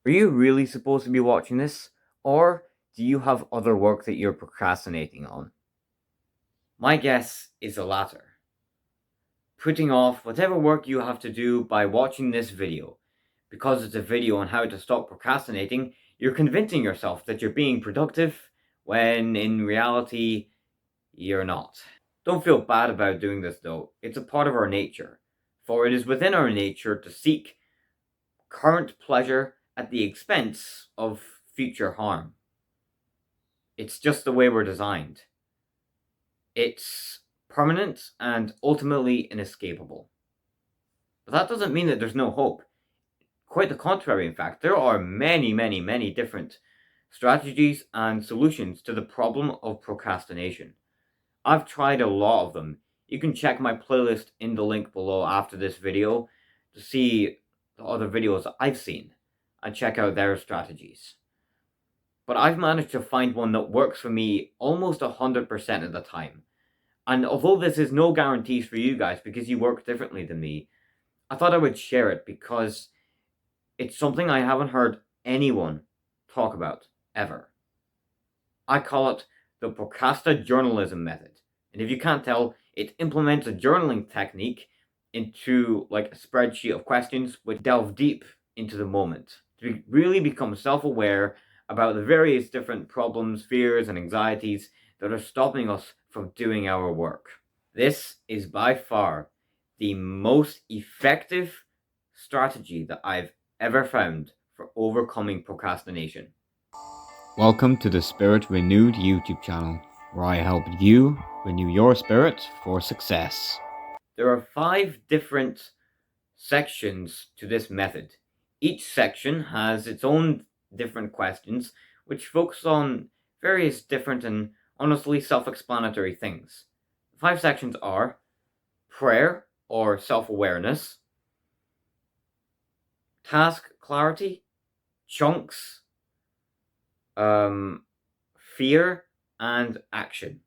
Are you really supposed to be watching this? Or do you have other work that you're procrastinating on? My guess is the latter. Putting off whatever work you have to do by watching this video. Because it's a video on how to stop procrastinating, you're convincing yourself that you're being productive when in reality, you're not. Don't feel bad about doing this though. It's a part of our nature. For it is within our nature to seek current pleasure at the expense of future harm. It's just the way we're designed. It's permanent and ultimately inescapable. But that doesn't mean that there's no hope. Quite the contrary, in fact. There are many different strategies and solutions to the problem of procrastination. I've tried a lot of them. You can check my playlist in the link below after this video to see the other videos I've seen and check out their strategies. But I've managed to find one that works for me almost 100% of the time. And although this is no guarantees for you guys because you work differently than me, I thought I would share it because it's something I haven't heard anyone talk about ever. I call it the Procastajournalism method. And if you can't tell, it implements a journaling technique into like a spreadsheet of questions which delve deep into the moment to really become self-aware about the various different problems, fears, and anxieties that are stopping us from doing our work. This is by far the most effective strategy that I've ever found for overcoming procrastination. Welcome to the Spirit Renewed YouTube channel, where I help you renew your spirit for success. There are 5 different sections to this method. Each section has its own different questions, which focus on various different and honestly self-explanatory things. The 5 sections are prayer or self-awareness, task clarity, chunks, fear, and action.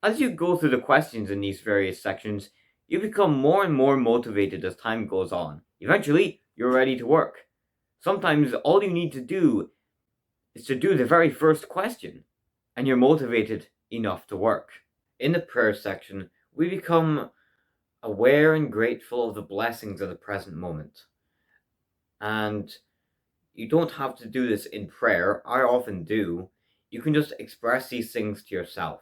As you go through the questions in these various sections, you become more and more motivated as time goes on. Eventually, you're ready to work. Sometimes all you need to do is to do the very first question, and you're motivated enough to work. In the prayer section, we become aware and grateful of the blessings of the present moment. And you don't have to do this in prayer. I often do. You can just express these things to yourself.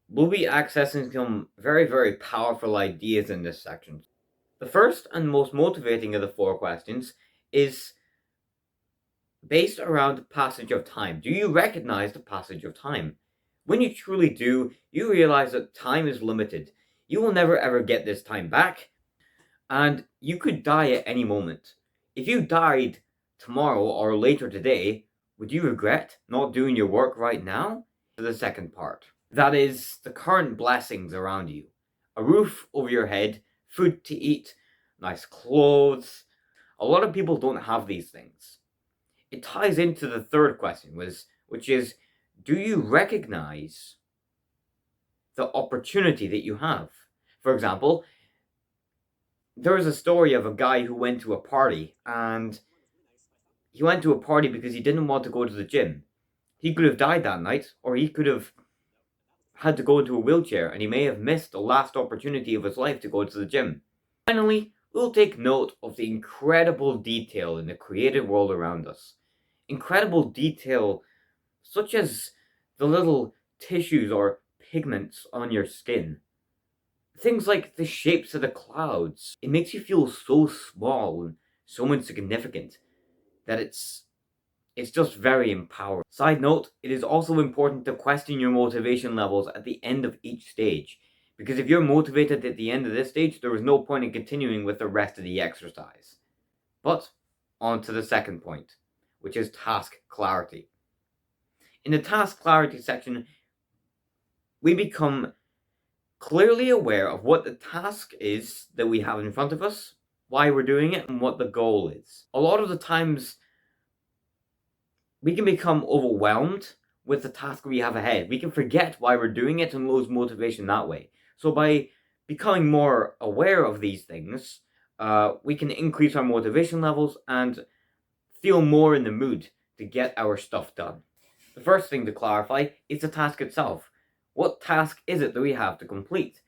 We'll be accessing some very powerful ideas in this section. The first and most motivating of the 4 questions is based around the passage of time. Do you recognize the passage of time? When you truly do, you realize that time is limited. You will never ever get this time back, and you could die at any moment. If you died tomorrow or later today, would you regret not doing your work right now? The second part. That is the current blessings around you. A roof over your head, food to eat, nice clothes. A lot of people don't have these things. It ties into the third question, which is, do you recognize the opportunity that you have? For example, there was a story of a guy who went to a party, and he went to a party because he didn't want to go to the gym. He could have died that night, or he could have had to go into a wheelchair, and he may have missed the last opportunity of his life to go to the gym. Finally, we'll take note of the incredible detail in the created world around us. Incredible detail such as the little tissues or pigments on your skin. Things like the shapes of the clouds. It makes you feel so small and so insignificant that it's just very empowering. Side note, it is also important to question your motivation levels at the end of each stage. Because if you're motivated at the end of this stage, there is no point in continuing with the rest of the exercise. But, on to the second point, which is task clarity. In the task clarity section, we become clearly aware of what the task is that we have in front of us, why we're doing it, and what the goal is. A lot of the times, we can become overwhelmed with the task we have ahead. We can forget why we're doing it and lose motivation that way. So by becoming more aware of these things, we can increase our motivation levels and feel more in the mood to get our stuff done. The first thing to clarify is the task itself. What task is it that we have to complete?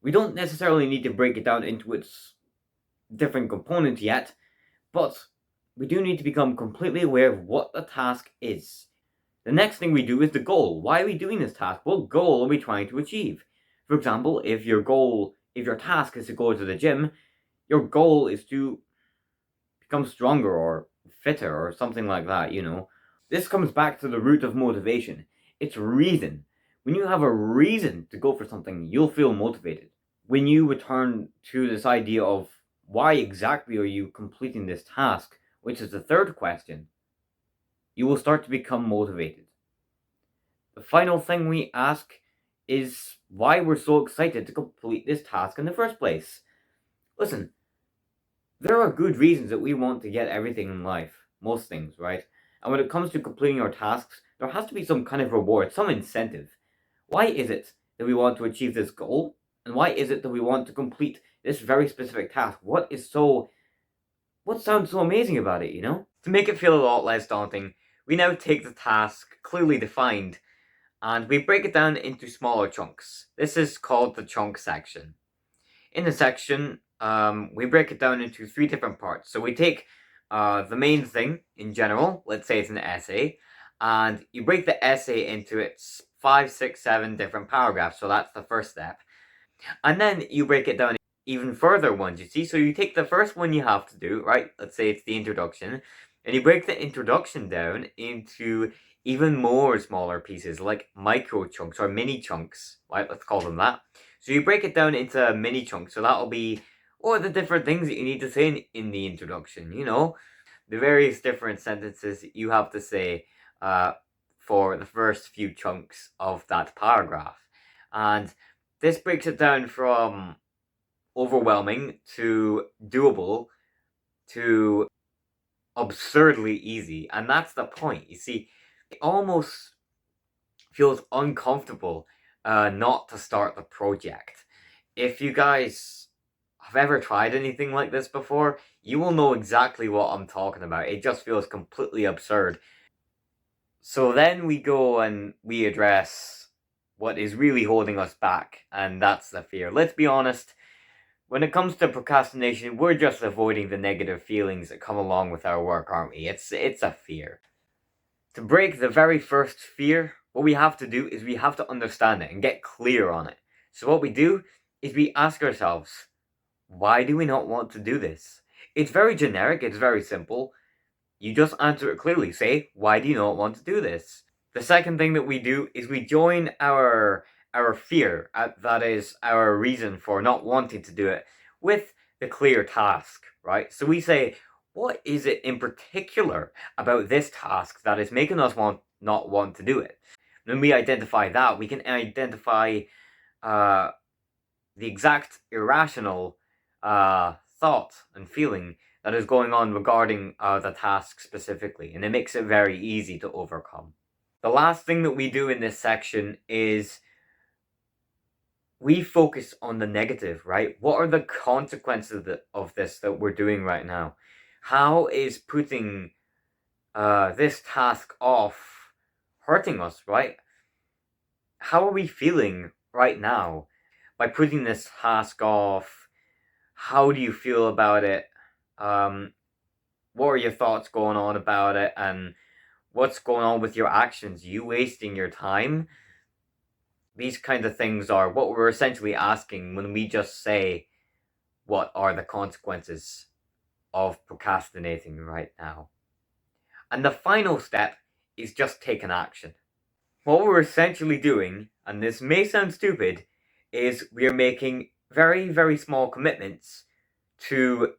We don't necessarily need to break it down into its different components yet, but we do need to become completely aware of what the task is. The next thing we do is the goal. Why are we doing this task? What goal are we trying to achieve? For example, if your task is to go to the gym, your goal is to become stronger or fitter or something like that, you know. This comes back to the root of motivation. It's reason. When you have a reason to go for something, you'll feel motivated. When you return to this idea of why exactly are you completing this task, which is the third question, you will start to become motivated. The final thing we ask is why we're so excited to complete this task in the first place. Listen, there are good reasons that we want to get everything in life, most things, right? And when it comes to completing our tasks, there has to be some kind of reward, some incentive. Why is it that we want to achieve this goal? And why is it that we want to complete this very specific task? What sounds so amazing about it, you know? To make it feel a lot less daunting, we now take the task clearly defined and we break it down into smaller chunks. This is called the chunk section. In the section, we break it down into 3 different parts. So we take the main thing in general, let's say it's an essay, and you break the essay into its 5, 6, 7 different paragraphs. So that's the first step. And then you break it down even further ones, you see. So you take the first one you have to do, right? Let's say it's the introduction, and you break the introduction down into even more smaller pieces, like micro chunks or mini chunks, right? Let's call them that. So you break it down into mini chunks. So that'll be what are the different things that you need to say in the introduction, you know? The various different sentences you have to say for the first few chunks of that paragraph. And this breaks it down from overwhelming to doable to absurdly easy. And that's the point. You see, it almost feels uncomfortable not to start the project. If you guys have ever tried anything like this before, you will know exactly what I'm talking about. It just feels completely absurd. So then we go and we address what is really holding us back, and that's the fear. Let's be honest, when it comes to procrastination, we're just avoiding the negative feelings that come along with our work, aren't we? It's a fear. To break the very first fear, what we have to do is we have to understand it and get clear on it. So what we do is we ask ourselves, why do we not want to do this? It's very generic, it's very simple. You just answer it clearly. Say, why do you not want to do this? The second thing that we do is we join our fear, that is our reason for not wanting to do it, with the clear task, right? So we say, what is it in particular about this task that is making us not want to do it? When we identify that, we can identify the exact irrational thought and feeling that is going on regarding the task specifically, and it makes it very easy to overcome. The last thing that we do in this section is we focus on the negative, right? What are the consequences of this that we're doing right now? How is putting this task off hurting us, right? How are we feeling right now by putting this task off? How do you feel about it? What are your thoughts going on about it? And what's going on with your actions? You wasting your time? These kind of things are what we're essentially asking when we just say, what are the consequences of procrastinating right now? And the final step is just take an action. What we're essentially doing, and this may sound stupid, is we are making very, very small commitments to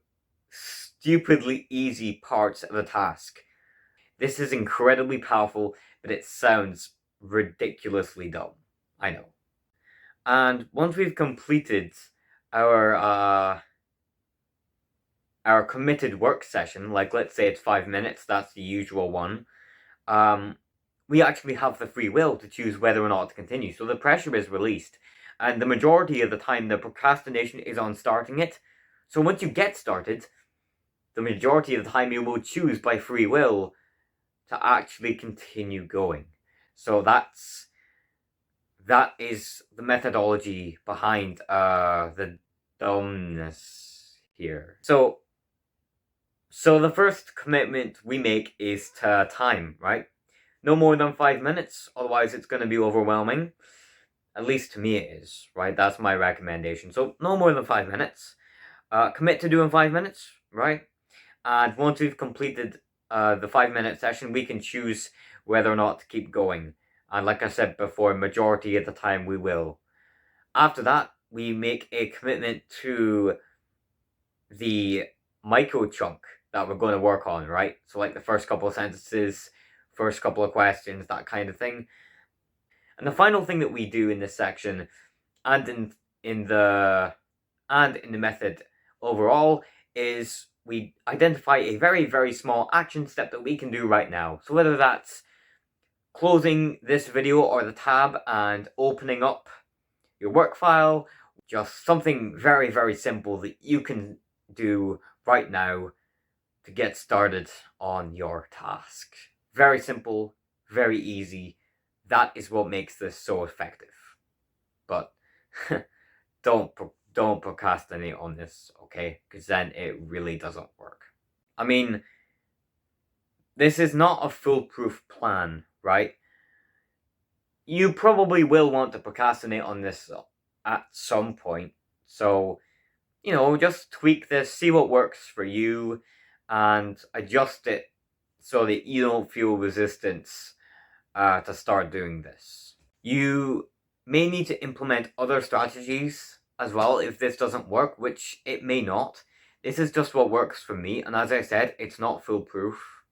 stupidly easy parts of the task. This is incredibly powerful, but it sounds ridiculously dumb. I know. And once we've completed our committed work session, like let's say it's 5 minutes, that's the usual one, we actually have the free will to choose whether or not to continue. So the pressure is released. And the majority of the time, the procrastination is on starting it. So once you get started, the majority of the time you will choose by free will to actually continue going. So that is the methodology behind the dumbness here. So the first commitment we make is to time, right? No more than 5 minutes, otherwise it's going to be overwhelming. At least to me it is, right? That's my recommendation. So no more than 5 minutes. Commit to doing 5 minutes, right? And once we've completed the 5-minute session, we can choose whether or not to keep going. And like I said before, majority of the time we will. After that, we make a commitment to the micro chunk that we're going to work on, right? So like the first couple of sentences, first couple of questions, that kind of thing. And the final thing that we do in this section, and in the method overall, is we identify a very, very small action step that we can do right now. So whether that's closing this video or the tab and opening up your work file, just something very, very simple that you can do right now to get started on your task. Very simple, very easy. That is what makes this so effective. But don't procrastinate on this, okay? Because then it really doesn't work. I mean, this is not a foolproof plan, right? You probably will want to procrastinate on this at some point. So, just tweak this, see what works for you, and adjust it so that you don't feel resistance to start doing this. You may need to implement other strategies as well if this doesn't work, which it may not. This is just what works for me, and as I said, it's not foolproof.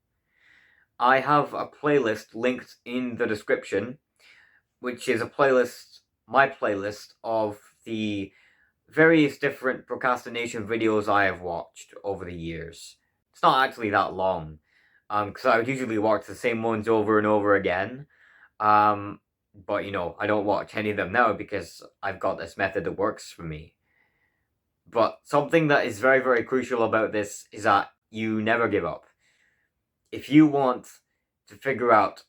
I have a playlist linked in the description, which is my playlist of the various different procrastination videos I have watched over the years. It's not actually that long, because I would usually watch the same ones over and over again. But I don't watch any of them now because I've got this method that works for me. But something that is very, very crucial about this is that you never give up. If you want to figure out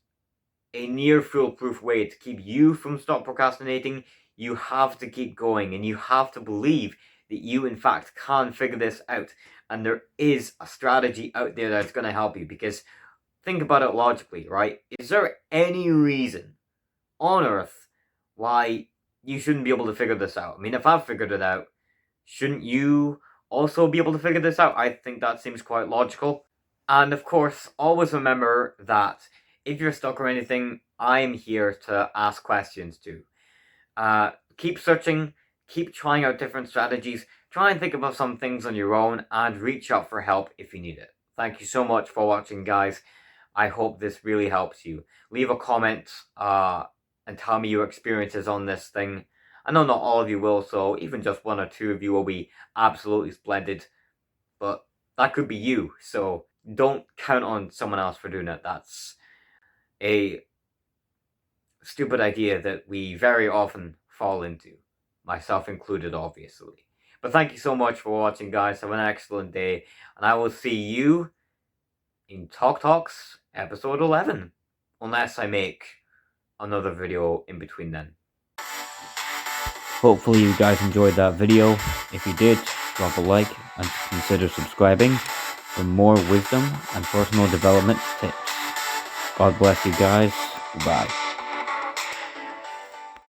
a near foolproof way to keep you from stop procrastinating, you have to keep going, and you have to believe that you in fact can figure this out, and there is a strategy out there that's going to help you. Because think about it logically, right? Is there any reason on earth why you shouldn't be able to figure this out? I mean, if I've figured it out, shouldn't you also be able to figure this out? I think that seems quite logical. And of course, always remember that if you're stuck or anything, I'm here to ask questions too. Keep searching, keep trying out different strategies, try and think about some things on your own, and reach out for help if you need it. Thank you so much for watching, guys. I hope this really helps you. Leave a comment and tell me your experiences on this thing. I know not all of you will, so even just 1 or 2 of you will be absolutely splendid. But that could be you, so don't count on someone else for doing it. That's a stupid idea that we very often fall into, myself included, obviously. But thank you so much for watching, guys. Have an excellent day, and I will see you in Talk Talks episode 11, unless I make another video in between then. Hopefully you guys enjoyed that video. If you did, drop a like and consider subscribing for more wisdom and personal development tips. God bless you guys. Goodbye.